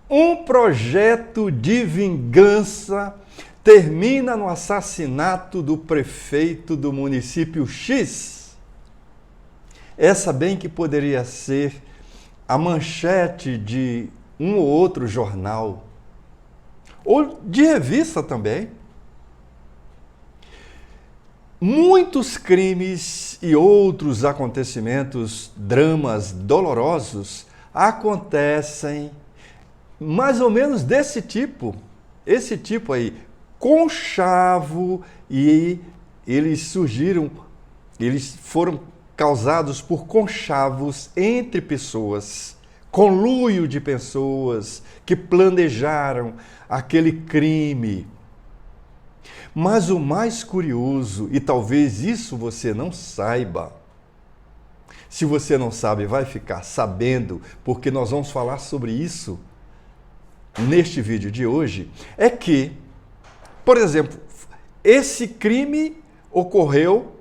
Um projeto de vingança termina no assassinato do prefeito do município X. Essa bem que poderia ser a manchete de um ou outro jornal, ou de revista também. Muitos crimes e outros acontecimentos, dramas dolorosos, acontecem mais ou menos desse tipo, esse tipo aí, conchavo, e eles foram causados por conchavos entre pessoas, conluio de pessoas que planejaram aquele crime. Mas o mais curioso, e talvez isso você não saiba, se você não sabe, vai ficar sabendo, porque nós vamos falar sobre isso neste vídeo de hoje, é que, por exemplo, esse crime ocorreu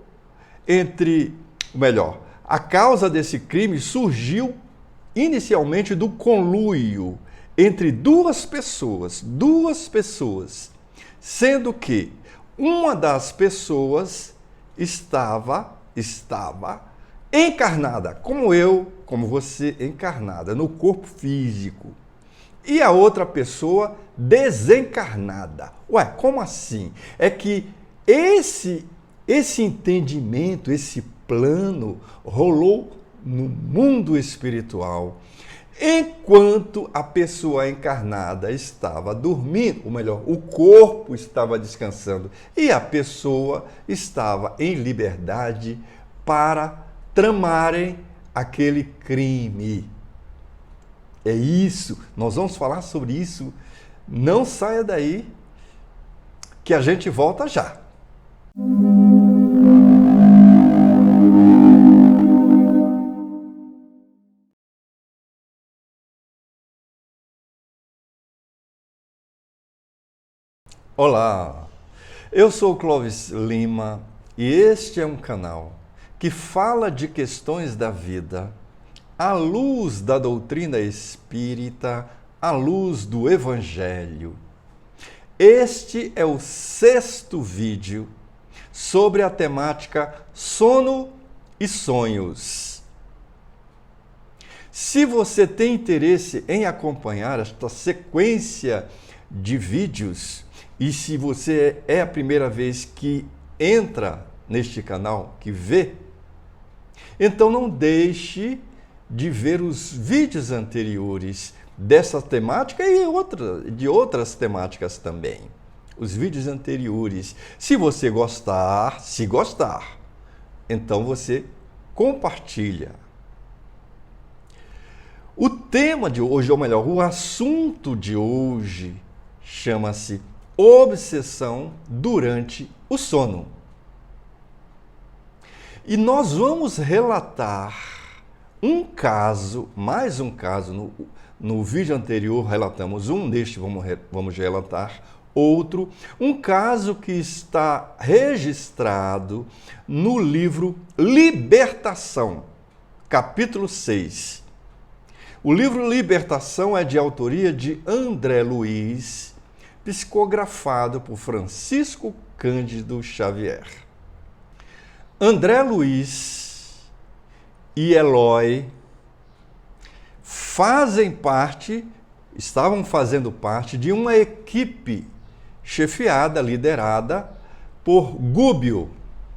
a causa desse crime surgiu inicialmente do conluio entre duas pessoas, sendo que uma das pessoas estava encarnada, como eu, como você, encarnada no corpo físico, e a outra pessoa desencarnada. Ué, como assim? É que esse entendimento, esse plano rolou no mundo espiritual, enquanto a pessoa encarnada estava dormindo, ou melhor, o corpo estava descansando e a pessoa estava em liberdade para tramarem aquele crime. É isso, nós vamos falar sobre isso. Não saia daí, que a gente volta já. Olá, eu sou o Clóvis Lima e este é um canal que fala de questões da vida à luz da doutrina espírita, à luz do Evangelho. Este é o 6º vídeo sobre a temática sono e sonhos. Se você tem interesse em acompanhar esta sequência de vídeos, e se você é a primeira vez que entra neste canal, que vê, então não deixe de ver os vídeos anteriores dessa temática e de outras temáticas também. Os vídeos anteriores. Se você gostar, então você compartilha. O tema de hoje, ou melhor, o assunto de hoje chama-se obsessão durante o sono. E nós vamos relatar mais um caso. No vídeo anterior relatamos um, neste vamos relatar outro. Um caso que está registrado no livro Libertação, capítulo 6. O livro Libertação é de autoria de André Luiz, psicografado por Francisco Cândido Xavier. André Luiz e Eloy estavam fazendo parte de uma equipe chefiada, liderada por Gúbio.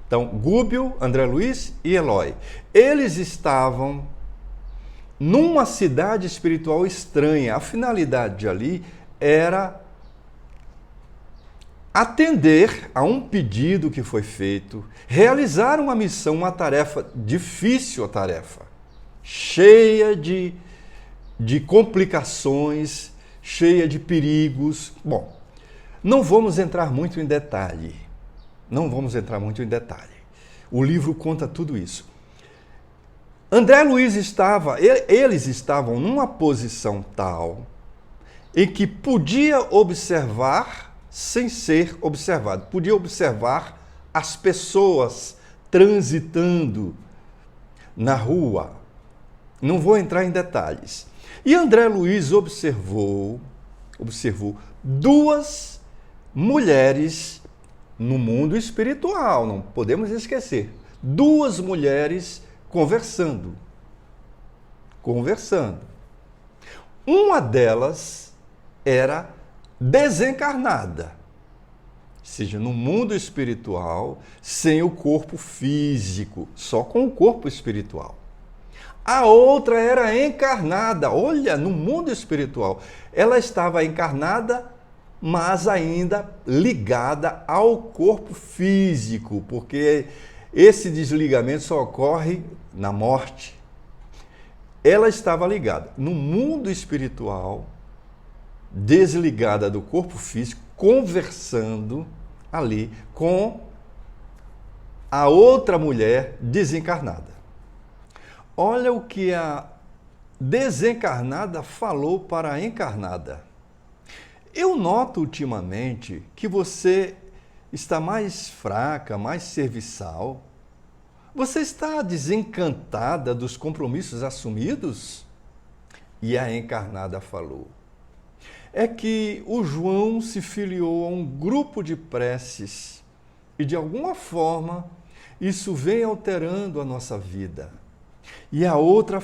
Então, Gúbio, André Luiz e Eloy. Eles estavam numa cidade espiritual estranha. A finalidade ali era atender a um pedido que foi feito, realizar uma missão, uma tarefa, difícil a tarefa, cheia de complicações, cheia de perigos. Bom, não vamos entrar muito em detalhe. O livro conta tudo isso. André Luiz eles estavam numa posição tal em que podia observar sem ser observado. Podia observar as pessoas transitando na rua. Não vou entrar em detalhes. E André Luiz observou duas mulheres no mundo espiritual, não podemos esquecer. Duas mulheres conversando. Uma delas era desencarnada, ou seja, no mundo espiritual, sem o corpo físico, só com o corpo espiritual. A outra era encarnada, olha, no mundo espiritual. Ela estava encarnada, mas ainda ligada ao corpo físico, porque esse desligamento só ocorre na morte. Ela estava ligada no mundo espiritual, desligada do corpo físico, conversando ali com a outra mulher desencarnada. Olha o que a desencarnada falou para a encarnada. Eu noto ultimamente que você está mais fraca, mais serviçal. Você está desencantada dos compromissos assumidos? E a encarnada falou: é que o João se filiou a um grupo de preces e, de alguma forma, isso vem alterando a nossa vida. E a outra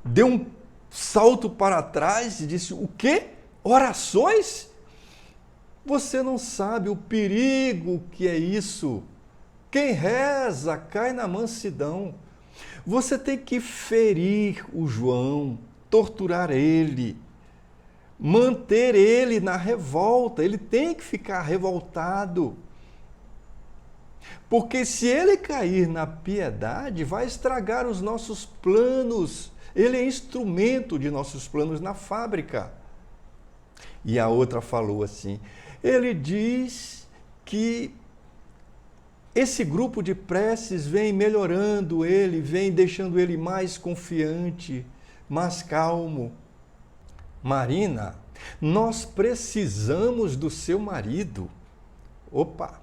deu um salto para trás e disse: o quê? Orações? Você não sabe o perigo que é isso. Quem reza cai na mansidão. Você tem que ferir o João, torturar ele, manter ele na revolta. Ele tem que ficar revoltado. Porque se ele cair na piedade, vai estragar os nossos planos. Ele é instrumento de nossos planos na fábrica. E a outra falou assim: ele diz que esse grupo de preces vem melhorando ele, vem deixando ele mais confiante, mais calmo. Marina, nós precisamos do seu marido. Opa!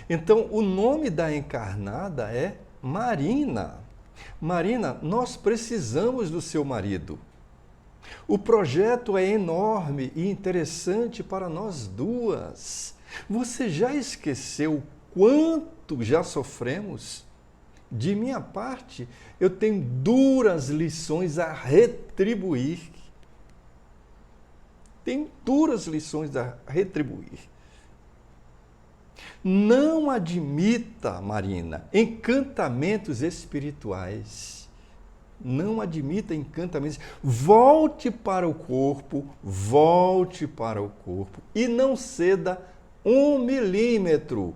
Então, o nome da encarnada é Marina. Marina, nós precisamos do seu marido. O projeto é enorme e interessante para nós duas. Você já esqueceu quanto já sofremos? De minha parte, eu tenho duras lições a retribuir. Tenho duras lições a retribuir. Não admita, Marina, encantamentos espirituais. Não admita encantamentos. Volte para o corpo e não ceda 1 milímetro.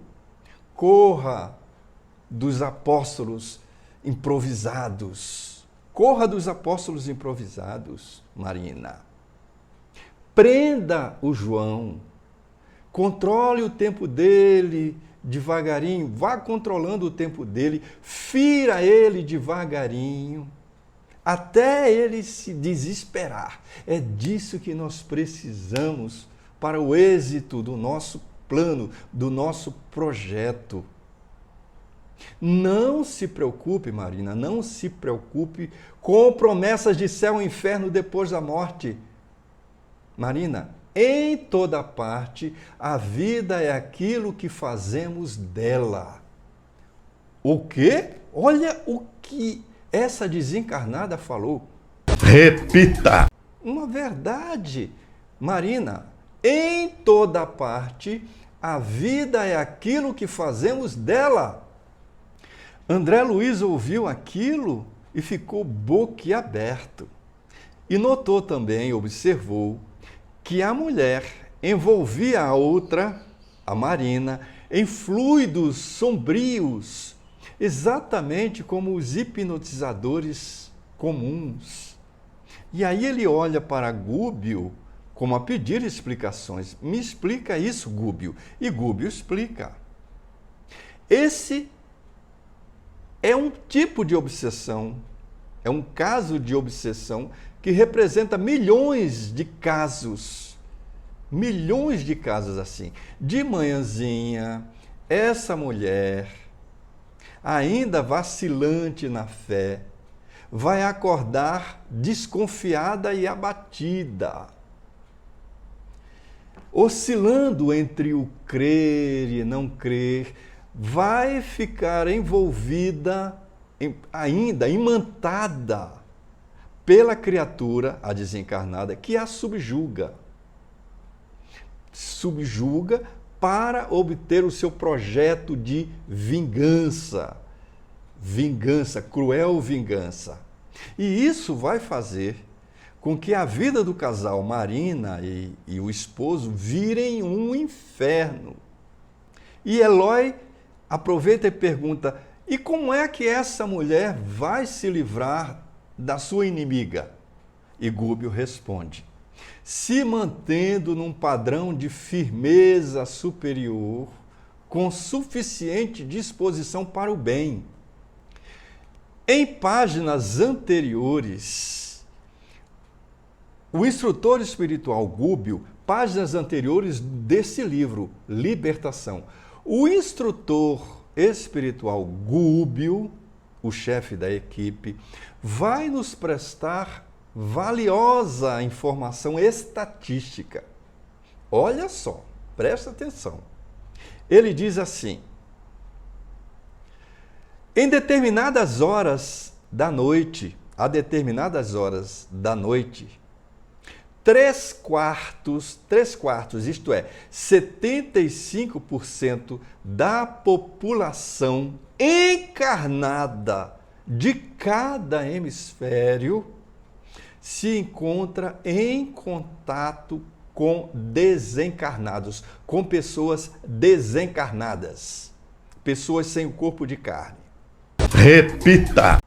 Corra dos apóstolos improvisados. Corra dos apóstolos improvisados, Marina. Prenda o João. Controle o tempo dele devagarinho, vá controlando o tempo dele, fira ele devagarinho, até ele se desesperar. É disso que nós precisamos para o êxito do nosso plano, do nosso projeto. Não se preocupe, Marina, não se preocupe com promessas de céu e inferno depois da morte. Marina, em toda parte, a vida é aquilo que fazemos dela. O quê? Olha o que essa desencarnada falou. Repita! Uma verdade, Marina. Em toda parte, a vida é aquilo que fazemos dela. André Luiz ouviu aquilo e ficou boquiaberto. E notou também, observou, que a mulher envolvia a outra, a Marina, em fluidos sombrios, exatamente como os hipnotizadores comuns. E aí ele olha para Gúbio como a pedir explicações. Me explica isso, Gúbio. E Gúbio explica. Esse é um tipo de obsessão, é um caso de obsessão que representa milhões de casos assim. De manhãzinha, essa mulher, ainda vacilante na fé, vai acordar desconfiada e abatida, oscilando entre o crer e não crer, vai ficar envolvida, ainda imantada pela criatura, a desencarnada, que a subjuga. Subjuga para obter o seu projeto de vingança. Vingança, cruel vingança. E isso vai fazer com que a vida do casal Marina e o esposo virem um inferno. E Eloy aproveita e pergunta: e como é que essa mulher vai se livrar da sua inimiga? E Gúbio responde: se mantendo num padrão de firmeza superior, com suficiente disposição para o bem. Em páginas anteriores, o instrutor espiritual Gúbio, páginas anteriores desse livro, Libertação, o instrutor espiritual Gúbio, o chefe da equipe, vai nos prestar valiosa informação estatística. Olha só, presta atenção. Ele diz assim: em determinadas horas da noite, a determinadas horas da noite, 3/4, isto é, 75% da população encarnada de cada hemisfério se encontra em contato com desencarnados, com pessoas desencarnadas, pessoas sem o corpo de carne. Repita!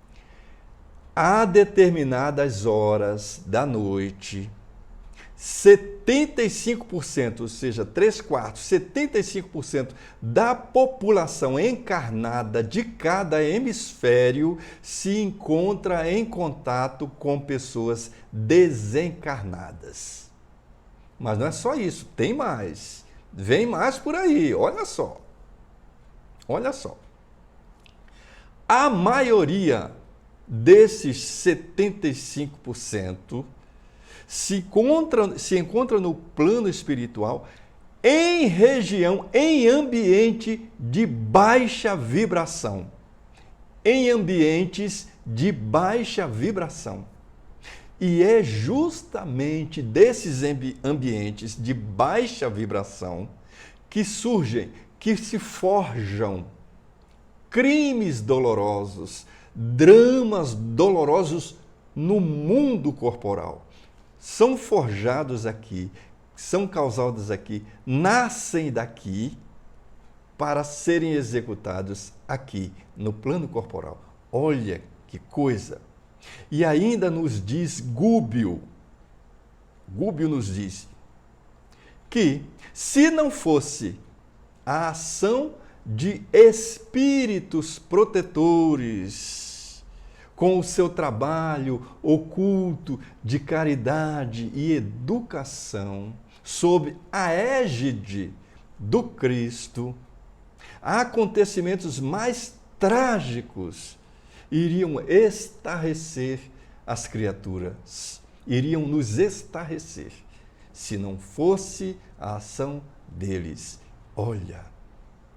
A determinadas horas da noite, 75%, ou seja, 3/4, 75% da população encarnada de cada hemisfério se encontra em contato com pessoas desencarnadas. Mas não é só isso, tem mais. Vem mais por aí, olha só. Olha só. A maioria desses 75% se encontra no plano espiritual em região, em ambiente de baixa vibração. Em ambientes de baixa vibração. E é justamente desses ambientes de baixa vibração que surgem, que se forjam crimes dolorosos, dramas dolorosos no mundo corporal. São forjados aqui, são causados aqui, nascem daqui para serem executados aqui, no plano corporal. Olha que coisa! E ainda nos diz Gúbio nos diz que se não fosse a ação de espíritos protetores, com o seu trabalho oculto de caridade e educação, sob a égide do Cristo, acontecimentos mais trágicos iriam estarrecer as criaturas, iriam nos estarrecer, se não fosse a ação deles. Olha,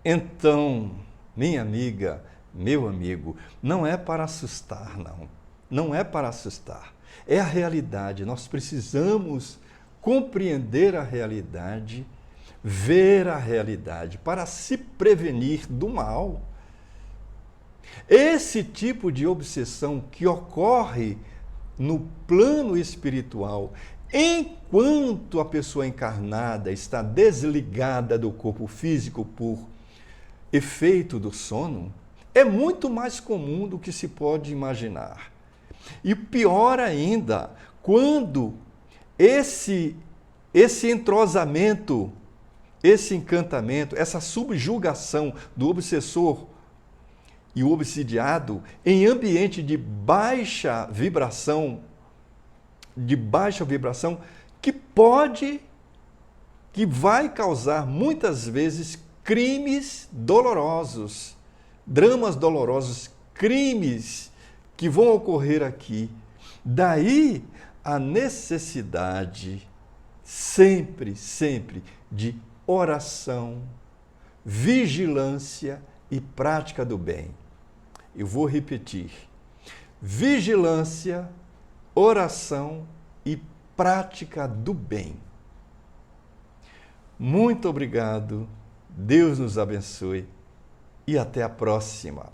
então, minha amiga, meu amigo, não é para assustar, não. Não é para assustar. É a realidade. Nós precisamos compreender a realidade, ver a realidade, para se prevenir do mal. Esse tipo de obsessão que ocorre no plano espiritual, enquanto a pessoa encarnada está desligada do corpo físico por efeito do sono, é muito mais comum do que se pode imaginar. E pior ainda, quando esse entrosamento, esse encantamento, essa subjugação do obsessor e o obsidiado em ambiente de baixa vibração, que vai causar muitas vezes crimes dolorosos, dramas dolorosos, crimes que vão ocorrer aqui. Daí a necessidade sempre de oração, vigilância e prática do bem. Eu vou repetir. Vigilância, oração e prática do bem. Muito obrigado, Deus nos abençoe e até a próxima.